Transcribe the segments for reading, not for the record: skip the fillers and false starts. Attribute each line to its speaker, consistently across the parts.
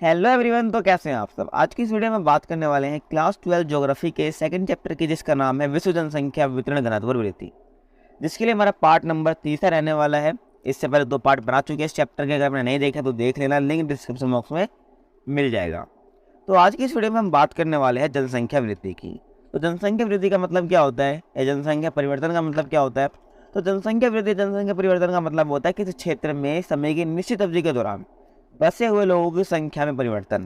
Speaker 1: Hello everyone. तो कैसे हैं आप सब। आज की इस वीडियो में बात करने वाले हैं क्लास 12 ज्योग्राफी के सेकंड चैप्टर की, जिसका नाम है विश्व जनसंख्या वितरण घनत्व और वृद्धि, जिसके लिए हमारा पार्ट नंबर 3 रहने वाला है। इससे पहले 2 पार्ट बना चुके हैं इस चैप्टर के, अगर आपने नहीं देखा तो देख लेना, लिंक डिस्क्रिप्शन बॉक्स में मिल जाएगा। तो आज की इस वीडियो में हम बात करने वाले हैं जनसंख्या वृद्धि की। तो जनसंख्या वृद्धि का मतलब क्या होता है या जनसंख्या परिवर्तन का मतलब क्या होता है। तो जनसंख्या परिवर्तन का मतलब होता है किसी क्षेत्र में समय की निश्चित अवधि के दौरान बसे हुए लोगों की संख्या में परिवर्तन।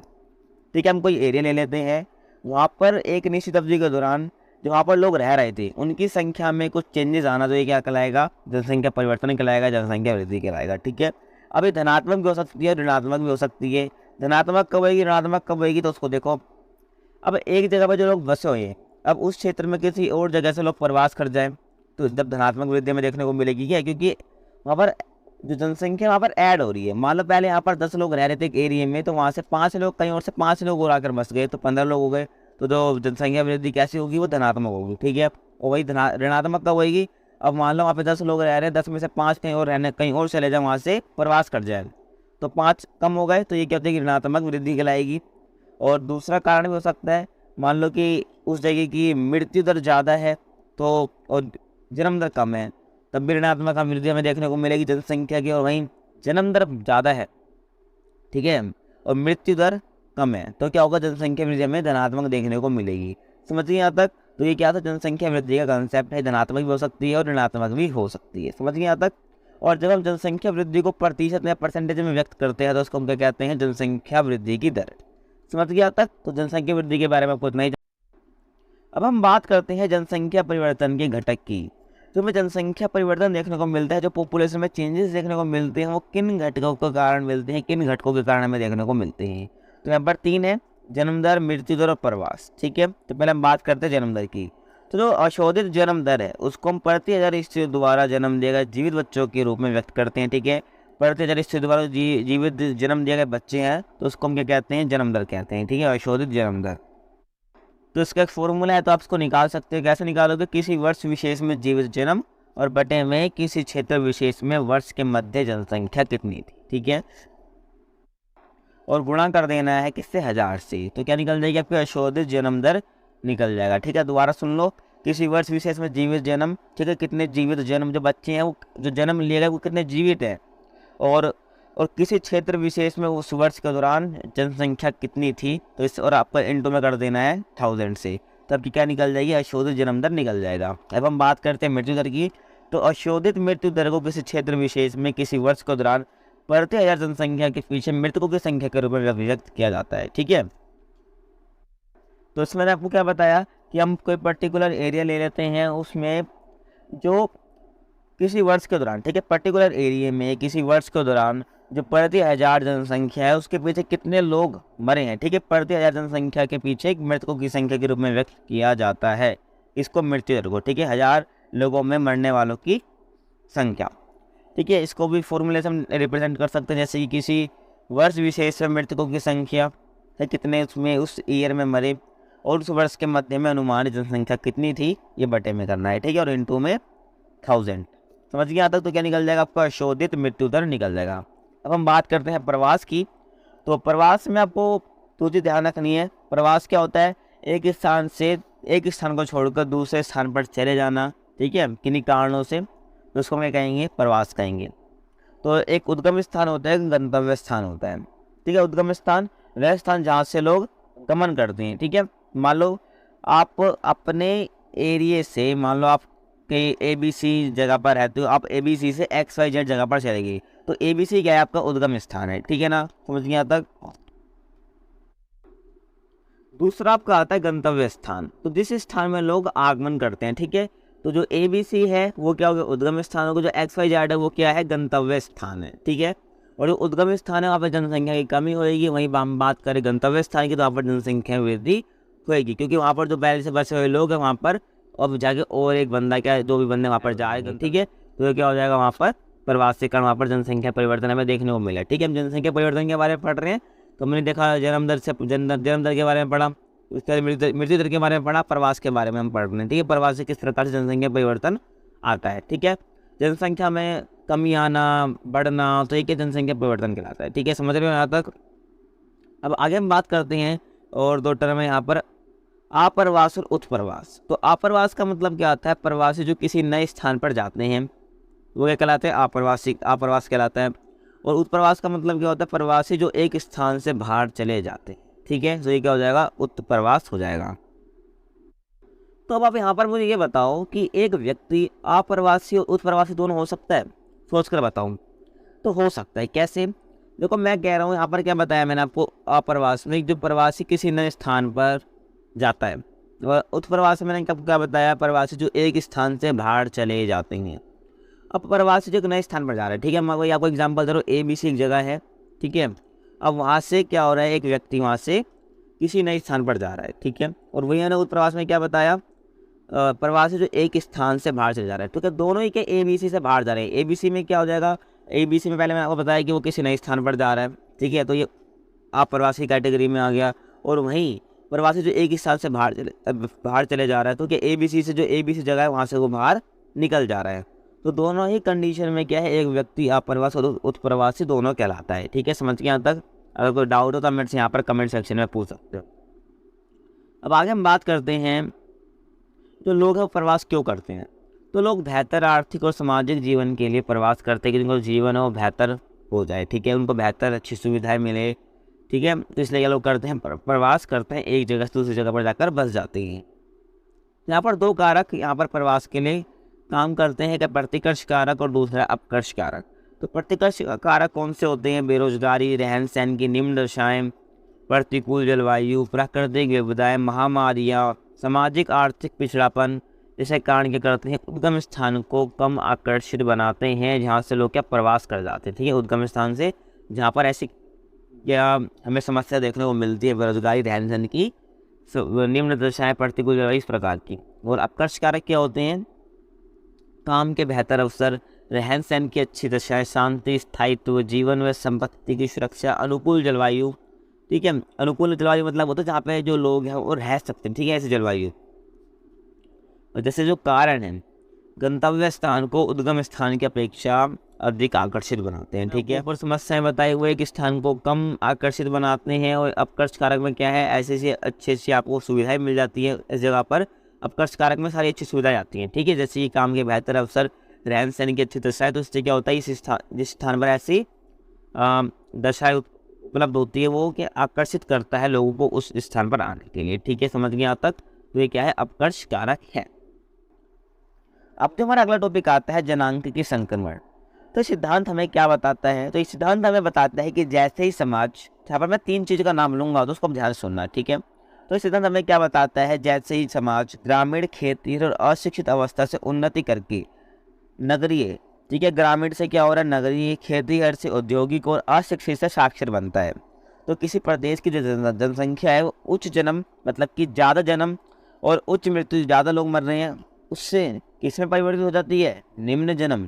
Speaker 1: ठीक है, हम कोई एरिया ले लेते हैं, वहाँ पर एक निश्चित अवधि के दौरान जो वहाँ पर लोग रह रहे थे उनकी संख्या में कुछ चेंजेस आना, तो ये क्या कहलाएगा, जनसंख्या परिवर्तन कहलाएगा, जनसंख्या वृद्धि कहलाएगा। ठीक है, अब ये धनात्मक भी हो सकती है, ऋणात्मक भी हो सकती है। धनात्मक कब होगी, ऋणात्मक कब होगी, तो उसको देखो। अब एक जगह पर जो लोग बसे हुए हैं, अब उस क्षेत्र में किसी और जगह से लोग प्रवास कर जाए तो जब धनात्मक वृद्धि में देखने को मिलेगी। क्या, क्योंकि वहाँ पर जो जनसंख्या वहाँ पर ऐड हो रही है। मान लो पहले यहाँ पर 10 लोग रह रहे थे एक एरिया में, तो वहाँ से 5 लोग, कहीं और से 5 लोग और आकर बस गए तो 15 लोग हो गए। तो जो जनसंख्या वृद्धि कैसी होगी, वो धनात्मक होगी। ठीक है, और वही ऋणात्मक कब होगी, अब मान लो वहाँ पे 10 लोग रह रहे हैं, 10 में से 5 कहीं और रहने, कहीं और चले जाए, वहाँ से प्रवास कर जाए तो 5 कम हो गए, तो ये क्या होता है कि ऋणात्मक वृद्धि कहलाएगी। और दूसरा कारण भी हो सकता है, मान लो कि उस जगह की मृत्यु दर ज़्यादा है तो, और जन्म दर कम है, तब भी ऋणात्मक वृद्धि हमें देखने को मिलेगी जनसंख्या की। और वहीं जन्म दर ज़्यादा है, ठीक है, और मृत्यु दर कम है, तो क्या होगा, जनसंख्या वृद्धि हमें धनात्मक देखने को मिलेगी। समझिए यहाँ तक। तो ये क्या था, जनसंख्या वृद्धि का कंसेप्ट है, धनात्मक भी हो सकती है और ऋणात्मक भी हो सकती है। समझिए यहाँ तक। और जब हम जनसंख्या वृद्धि को प्रतिशत या परसेंटेज में व्यक्त करते हैं तो उसको हम क्या कहते हैं, जनसंख्या वृद्धि की दर। समझ गया तक। तो जनसंख्या वृद्धि के बारे में आपको इतना ही। अब हम बात करते हैं जनसंख्या परिवर्तन के घटक की। जो हमें जनसंख्या परिवर्तन देखने को मिलता है, जो पॉपुलेशन में चेंजेस देखने को मिलते हैं, वो किन घटकों के कारण मिलते हैं, किन घटकों के कारण हमें देखने को मिलते हैं। तो यहाँ पर 3 है, जन्म दर, मृत्यु दर और प्रवास। ठीक है, तो पहले हम बात करते हैं जन्म दर की। तो जो अशोधित जन्म दर है उसको हम प्रति 1000 स्त्री द्वारा जन्म दिए गए जीवित बच्चों के रूप में व्यक्त करते हैं। ठीक है, प्रति 1000 स्त्री द्वारा जीवित जन्म दिए गए बच्चे हैं तो उसको हम क्या कहते हैं, जन्म दर कहते हैं। ठीक है, अशोधित जन्म दर। तो इसका एक फॉर्मूला है, तो आप इसको निकाल सकते हो। कैसे निकालोगे, किसी वर्ष विशेष में जीवित जन्म और बटे में किसी क्षेत्र विशेष में वर्ष के मध्य जनसंख्या कितनी थी। ठीक है, और गुणा कर देना है किससे, 1000 से। तो क्या निकल जाएगी, आपकी अशोधित जन्म दर निकल जाएगा। ठीक है, दोबारा सुन लो। किसी वर्ष विशेष में जीवित जन्म, ठीक है, कितने जीवित जन्म, जो बच्चे हैं वो जो जन्म लिए गए वो कितने जीवित हैं, और किसी क्षेत्र विशेष में उस वर्ष के दौरान जनसंख्या कितनी थी, तो इस और आपको इंटू में कर देना है 1000 से। तब की क्या निकल जाएगी, अशोधित जन्म दर निकल जाएगा। अब हम बात करते हैं मृत्यु दर की। तो अशोधित मृत्यु दर को किसी क्षेत्र विशेष में किसी वर्ष के दौरान प्रति 1000 जनसंख्या के पीछे मृतकों की संख्या के रूप में व्यक्त किया जाता है। ठीक है, तो इसमें मैंने आपको क्या बताया कि हम कोई पर्टिकुलर एरिया ले लेते हैं, उसमें जो किसी वर्ष के दौरान, ठीक है, पर्टिकुलर एरिया में किसी वर्ष के दौरान जो प्रति 1000 जनसंख्या है उसके पीछे कितने लोग मरे हैं। ठीक है, प्रति 1000 जनसंख्या के पीछे एक मृतकों की संख्या के रूप में व्यक्त किया जाता है इसको, मृत्यु दर को। ठीक है, 1000 लोगों में मरने वालों की संख्या। ठीक है, इसको भी फॉर्मूले से हम रिप्रेजेंट कर सकते हैं, जैसे कि किसी वर्ष विशेष में मृतकों की संख्या है, कितने उसमें उस ईयर में मरे, और उस वर्ष के मध्य में अनुमानित जनसंख्या कितनी थी, ये बटे में करना है। ठीक है, और इंटू में 1000। समझ गया तक। तो क्या निकल जाएगा, आपका अशोधित मृत्यु दर निकल जाएगा। अब हम बात करते हैं प्रवास की। तो प्रवास में आपको दो चीज़ ध्यान रखनी है। प्रवास क्या होता है, एक स्थान से एक स्थान को छोड़कर दूसरे स्थान पर चले जाना। ठीक है, किन्हीं कारणों से, तो उसको क्या कहेंगे, प्रवास कहेंगे। तो एक उद्गम स्थान होता है, गंतव्य स्थान होता है। ठीक है, उद्गम स्थान वह स्थान जहाँ से लोग गमन करते हैं। ठीक है, मान लो आप अपने एरिए से, मान लो आप कहीं ABC जगह पर रहते हो, आप ABC से XYZ जगह पर चले गए, तो ABC क्या है, आपका उद्गम स्थान है। ठीक है ना, समझ गए यहाँ तक। दूसरा आपका आता है गंतव्य स्थान। तो जिस स्थान में लोग आगमन करते हैं, ठीक है, तो जो ABC है वो क्या हो गया, उद्गम स्थान होगा। जो XYZ है वो क्या है, गंतव्य स्थान है। ठीक है, और जो उद्गम स्थान है वहाँ पर जनसंख्या की कमी होगी। वहीं हम बात करें गंतव्य स्थान की, तो वहाँ पर जनसंख्या वृद्धि होगी, क्योंकि वहाँ पर जो पहले से बसे हुए लोग हैं वहाँ पर अब जाके और एक बंदा, क्या जो भी बंदे वहाँ पर जाएगा, ठीक है, तो क्या हो जाएगा, वहाँ पर प्रवासी कारण वहाँ पर जनसंख्या परिवर्तन हमें देखने को मिला। ठीक है, हम जनसंख्या परिवर्तन के बारे में पढ़ रहे हैं, तो हमने देखा जन्म दर से जन्म दर के बारे में पढ़ा, उसके बाद मृत्यु दर के बारे में पढ़ा, प्रवास के बारे में हम पढ़ रहे हैं। ठीक है, प्रवास से किस प्रकार से जनसंख्या परिवर्तन आता है। ठीक है, जनसंख्या में कमी आना, बढ़ना, तो एक जनसंख्या परिवर्तन कहलाता है। ठीक है, समझ रहे हो यहाँ तक। अब आगे हम बात करते हैं और दो टर्म है यहाँ पर, आप्रवास और उत्प्रवास। तो आप्रवास का मतलब क्या आता है, प्रवासी जो किसी नए स्थान पर जाते हैं वो क्या कहलाते हैं, आप्रवास कहलाता है। और उत्प्रवास का मतलब क्या होता है, प्रवासी जो एक स्थान से बाहर चले जाते हैं। ठीक है, तो ये क्या हो जाएगा, उत्प्रवास हो जाएगा। तो अब आप यहाँ पर मुझे ये बताओ कि एक व्यक्ति आप्रवासी और उत्प्रवासी दोनों हो सकता है, सोच कर बताऊँ। तो हो सकता है, कैसे? देखो मैं कह रहा हूँ यहाँ पर क्या बताया मैंने आपको, अप्रवास में जो प्रवासी किसी नए स्थान पर जाता है, और उत्प्रवास में मैंने कब क्या बताया, प्रवासी जो एक स्थान से बाहर चले जाते हैं। अब प्रवासी जो एक नए स्थान पर जा रहा है, ठीक है, मैं वही आपको एग्जांपल दे रहा हूँ, ABC एक जगह है, ठीक है। अब वहाँ से क्या हो रहा है, एक व्यक्ति वहाँ से किसी नए स्थान पर जा रहा है, ठीक है। और वही मैंने उत्प्रवास में क्या बताया, प्रवासी जो एक स्थान से बाहर चले जा रहा है। तो क्या दोनों ही के ABC से बाहर जा रहे हैं। ABC में क्या हो जाएगा, ABC में पहले मैंने आपको बताया कि वो किसी नए स्थान पर जा रहा है, ठीक है, तो ये आप प्रवासी कैटेगरी में आ गया। और वहीं प्रवासी जो एक स्थान से बाहर चले जा रहा है, तो क्या ABC से जो ABC जगह है वहाँ से वो बाहर निकल जा रहा है। तो दोनों ही कंडीशन में क्या है, एक व्यक्ति अप्रवासी और उत्प्रवासी दोनों कहलाता है। ठीक है, समझ के यहाँ तक? अगर कोई डाउट हो तो मेरे से यहाँ पर कमेंट सेक्शन में पूछ सकते हो। अब आगे हम बात करते हैं जो लोग हैं वो प्रवास क्यों करते हैं। तो लोग बेहतर आर्थिक और सामाजिक जीवन के लिए प्रवास करते हैं कि उनको जीवन है वो बेहतर हो जाए, ठीक है, उनको बेहतर अच्छी सुविधाएं मिले, ठीक है। तो इसलिए ये लोग करते हैं, प्रवास करते हैं, एक जगह से दूसरी जगह पर जाकर बस जाते हैं। यहाँ पर दो कारक यहाँ पर प्रवास के लिए काम करते हैं, एक प्रतिकर्ष कारक और दूसरा अपकर्ष कारक। तो प्रतिकर्ष कारक कौन से होते हैं, बेरोजगारी, रहन सहन की निम्न दशाएँ, प्रतिकूल जलवायु, प्राकृतिक विपदाएं, महामारियाँ, सामाजिक आर्थिक पिछड़ापन। इसे कारण क्या करते हैं, उद्गम स्थान को कम आकर्षित बनाते हैं जहाँ से लोग क्या प्रवास कर जाते हैं। ठीक है, उद्गम स्थान से जहाँ पर ऐसी क्या हमें समस्या देखने को मिलती है, बेरोजगारी, रहन सहन की निम्न दशाएं, प्रतिकूल जलवायु, इस प्रकार की। और अपकर्ष कारक क्या होते हैं, काम के बेहतर अवसर, रहन सहन की अच्छी दशाएं, शांति, स्थायित्व, जीवन व संपत्ति की सुरक्षा, अनुकूल जलवायु। ठीक है, अनुकूल जलवायु मतलब होता है जहाँ पे जो लोग हैं वो रह सकते हैं, ठीक है, ऐसी जलवायु। और जैसे जो कारण है, गंतव्य स्थान को उद्गम स्थान की अपेक्षा अधिक आकर्षित बनाते हैं। ठीक है, और समस्याएं बताए हुए एक स्थान को कम आकर्षित बनाते हैं। और अपकर्ष कारक में क्या है, ऐसे अच्छी आपको सुविधाएं मिल जाती है इस जगह पर। अपकर्ष कारक में सारी अच्छी सुविधाएं आती हैं, ठीक है, जैसे कि काम के बेहतर अवसर, रहन सहन की अच्छी दशाएं। तो इससे क्या होता है, जिस स्थान पर ऐसी दशाएं उपलब्ध होती है वो क्या आकर्षित करता है लोगों को उस स्थान पर आने के लिए। ठीक है, समझ गए यहाँ तक? तो ये क्या है, अपकर्ष कारक है। अब तो हमारा अगला टॉपिक आता है जनांक संक्रमण। तो सिद्धांत हमें क्या बताता है, तो ये सिद्धांत हमें बताता है कि जैसे ही समाज, यहाँ पर मैं 3 चीज़ का नाम लूंगा तो उसको आप ध्यान से सुनना, ठीक है। तो ये सिद्धांत हमें क्या बताता है, जैसे ही समाज ग्रामीण, खेती और अशिक्षित अवस्था से उन्नति करके नगरीय, ठीक है, ग्रामीण से क्या हो रहा है, नगरीय, खेती से औद्योगिक और अशिक्षित से साक्षर बनता है। तो किसी प्रदेश की जो जनसंख्या है वो उच्च जन्म मतलब कि ज़्यादा जन्म और उच्च मृत्यु, ज़्यादा लोग मर रहे हैं, उससे किस में परिवर्तित हो जाती है, निम्न जन्म,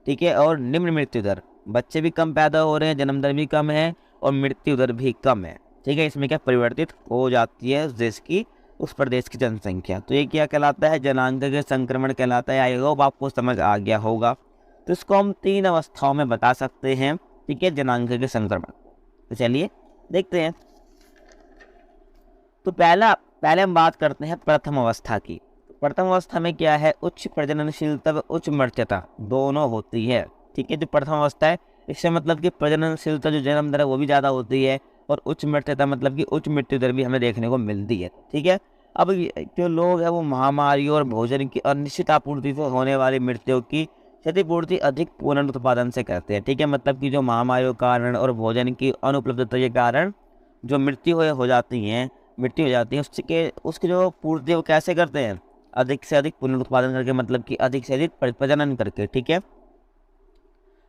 Speaker 1: ठीक है, और निम्न मृत्यु दर। बच्चे भी कम पैदा हो रहे हैं, जन्म दर भी कम है और मृत्यु दर भी कम है। ठीक है, इसमें क्या परिवर्तित हो जाती है उस देश की, उस प्रदेश की जनसंख्या। तो ये क्या कहलाता है, जनांक के संक्रमण कहलाता है। आई होप आपको समझ आ गया होगा। तो इसको हम 3 अवस्थाओं में बता सकते हैं, ठीक है, जनांक के संक्रमण। तो चलिए देखते हैं। तो पहले हम बात करते हैं प्रथम अवस्था की। प्रथम अवस्था में क्या है, उच्च प्रजननशीलता व उच्च मृत्यता दोनों होती है। ठीक है, जो प्रथम अवस्था है इससे मतलब कि प्रजननशीलता जो जन्म दर है वो भी ज़्यादा होती है और उच्च मृत्यता मतलब कि उच्च मृत्यु दर भी हमें देखने को मिलती है। ठीक है, अब जो लोग हैं वो महामारी और भोजन की अनिश्चित आपूर्ति से होने वाली मृत्यु की क्षतिपूर्ति अधिक पुनरुत्पादन से करते हैं। ठीक है, मतलब कि जो महामारी के कारण और भोजन की अनुपलब्धता के कारण जो मृत्यु हो जाती है उसकी जो पूर्ति वो कैसे करते हैं, अधिक से अधिक पुनरुत्पादन करके, मतलब कि अधिक से अधिक प्रजनन करके। ठीक है,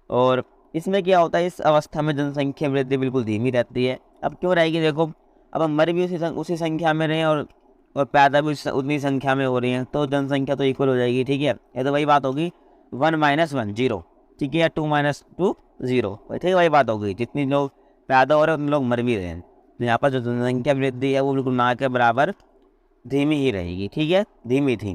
Speaker 1: और इसमें क्या होता है, इस अवस्था में जनसंख्या वृद्धि बिल्कुल धीमी रहती है। अब क्यों रहेगी, देखो अब हम मर भी उसी संख्या में रहे और पैदा भी उतनी संख्या में हो रही हैं, तो जनसंख्या तो इक्वल हो जाएगी। ठीक है, ये तो वही बात होगी 1 - 1 0, ठीक है, या 2 - 2 0, ठीक है, वही बात होगी। जितनी लोग पैदा हो रहे हैं उतने लोग मर भी रहे हैं। तो यहाँ पर जो जनसंख्या वृद्धि है वो बिल्कुल ना के बराबर धीमी ही रहेगी। ठीक है, धीमी थी।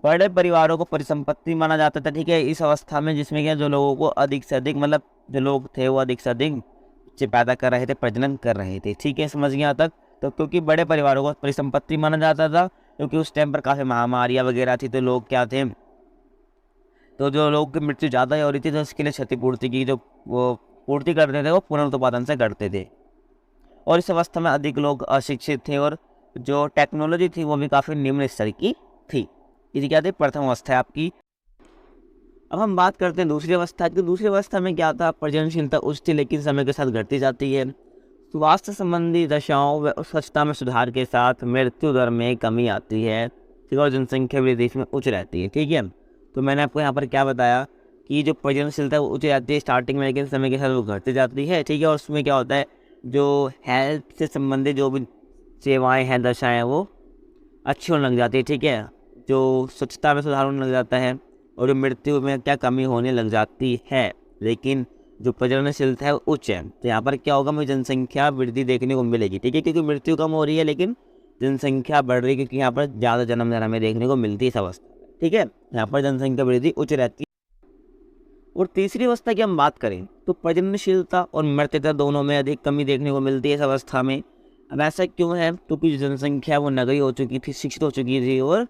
Speaker 1: बड़े परिवारों को परिसंपत्ति माना जाता था। ठीक है, इस अवस्था में जिसमें क्या जो लोगों को अधिक से अधिक, मतलब जो लोग थे वो अधिक से अधिक बच्चे पैदा कर रहे थे, प्रजनन कर रहे थे। ठीक है, समझ गया तक। तो क्योंकि बड़े परिवारों को परिसंपत्ति माना जाता था, क्योंकि उस टाइम पर काफ़ी महामारियाँ वगैरह थी, तो लोग क्या थे, तो जो लोग की मृत्यु ज़्यादा हो रही थी, तो उसके लिए क्षतिपूर्ति की जो वो पूर्ति करते थे वो पुनरुत्पादन से करते थे। और इस अवस्था में अधिक लोग अशिक्षित थे और जो टेक्नोलॉजी थी वो भी काफ़ी निम्न स्तर की थी। ये क्या थी, प्रथम अवस्था है आपकी। अब हम बात करते हैं दूसरी अवस्था की। दूसरी अवस्था में क्या था, प्रजननशीलता उच्च थी लेकिन समय के साथ घटती जाती है। स्वास्थ्य संबंधी दशाओं व स्वच्छता में सुधार के साथ मृत्यु दर में कमी आती है। ठीक है, और जनसंख्या भी देश में उच्च रहती है। ठीक है, तो मैंने आपको यहाँ पर क्या बताया कि जो प्रजननशीलता वो उच्च जाती है स्टार्टिंग में, लेकिन समय के साथ वो घटती जाती है। ठीक है, और उसमें क्या होता है, जो हेल्थ से संबंधित जो भी सेवाएँ हैं, दशाएँ, वो अच्छी होने लग जाती है। ठीक है, जो स्वच्छता में सुधार होने लग जाता है और जो मृत्यु में क्या कमी होने लग जाती है, लेकिन जो प्रजननशीलता है वो उच्च है। तो यहाँ पर क्या होगा, मुझे जनसंख्या वृद्धि देखने को मिलेगी। ठीक है, क्योंकि मृत्यु कम हो रही है लेकिन जनसंख्या बढ़ रही है, क्योंकि यहाँ पर ज़्यादा जन्म दर हमें देखने को मिलती है इस अवस्था में। ठीक है, यहाँ पर जनसंख्या वृद्धि उच्च रहती है। और तीसरी अवस्था की हम बात करें तो प्रजननशीलता और मृत्यु दोनों में अधिक कमी देखने को मिलती है इस अवस्था में। अब ऐसा क्यों है, क्योंकि जनसंख्या वो नगरीय हो चुकी थी, शिक्षित हो चुकी थी और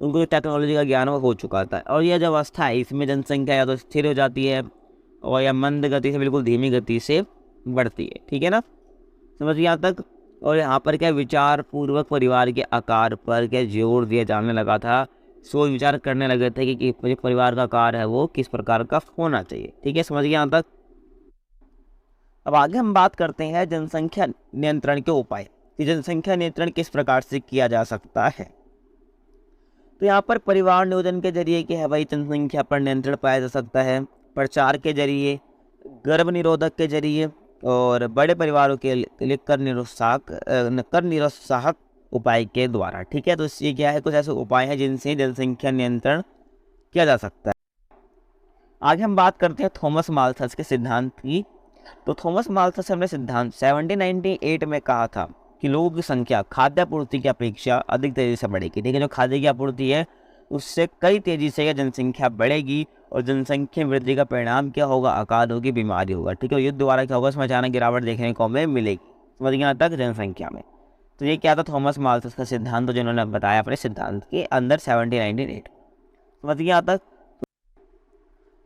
Speaker 1: उनको जो टेक्नोलॉजी का ज्ञान हो चुका था। और यह जो अवस्था है इसमें जनसंख्या या तो स्थिर हो जाती है और या मंद गति से बिल्कुल धीमी गति से बढ़ती है। ठीक है ना, समझ यहाँ तक। और यहाँ पर क्या विचार पूर्वक परिवार के आकार पर क्या जोर दिया जाने लगा था। सोच विचार करने लगे थे कि जो परिवार का आकार है वो किस प्रकार का होना चाहिए। ठीक है, समझ यहाँ तक। अब आगे हम बात करते हैं जनसंख्या नियंत्रण के उपाय कि जनसंख्या नियंत्रण किस प्रकार से किया जा सकता है। तो यहाँ पर परिवार नियोजन के जरिए क्या है भाई, जनसंख्या पर नियंत्रण पाया जा सकता है। प्रचार के जरिए, गर्भ निरोधक के जरिए और बड़े परिवारों के लिए कर निरुत्साहक उपाय के द्वारा। ठीक है, तो इससे क्या है, कुछ ऐसे उपाय हैं जिनसे जनसंख्या नियंत्रण किया जा सकता है। आगे हम बात करते हैं थॉमस माल्थस के सिद्धांत की। तो थॉमस माल्थस ने सिद्धांत 1798 में कहा था कि लोगों की संख्या खाद्य आपूर्ति की अपेक्षा अधिक तेजी से बढ़ेगी। ठीक है, जो खाद्य की आपूर्ति है उससे कई तेजी से यह जनसंख्या बढ़ेगी और जनसंख्या वृद्धि का परिणाम क्या होगा, अकाल होगी, बीमारी होगा। ठीक है, युद्ध द्वारा क्या होगा, उसमें अचानक गिरावट देखने को हमें मिलेगी। समझ गया तक जनसंख्या में। तो ये क्या था, थॉमस माल्थस का सिद्धांत जिन्होंने बताया अपने सिद्धांत के अंदर 1798। समझ गया तक।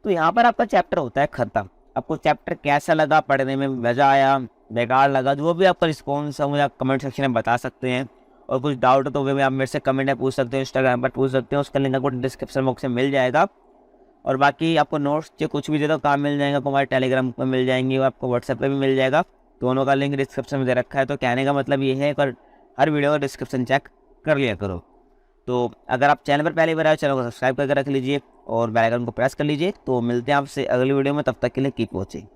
Speaker 1: तो यहाँ पर आपका चैप्टर होता है खत्म। आपको चैप्टर कैसा लगा, पढ़ने में मज़ा आया, बेकार लगा, जो भी आपका रिस्पॉन्स है मुझे आप कमेंट सेक्शन में बता सकते हैं। और कुछ डाउट हो तो वे आप मेरे से कमेंट में पूछ सकते हो, इंस्टाग्राम पर पूछ सकते हो, उसका लिंक आपको डिस्क्रिप्शन बॉक्स में मिल जाएगा। और बाकी आपको नोट्स जो कुछ भी दे दो काम मिल जाएगा, आपको हमारे टेलीग्राम पर मिल जाएंगे और आपको व्हाट्सएप पर भी मिल जाएगा। दोनों का लिंक डिस्क्रिप्शन में दे रखा है। तो कहने का मतलब ये है कि हर वीडियो का डिस्क्रिप्शन चेक कर लिया करो। तो अगर आप चैनल पर पहले बार आए, चैनल को सब्सक्राइब करके रख लीजिए और बेल आइकन को प्रेस कर लीजिए। तो मिलते हैं आपसे अगली वीडियो में, तब तक के लिए कीप वॉचिंग।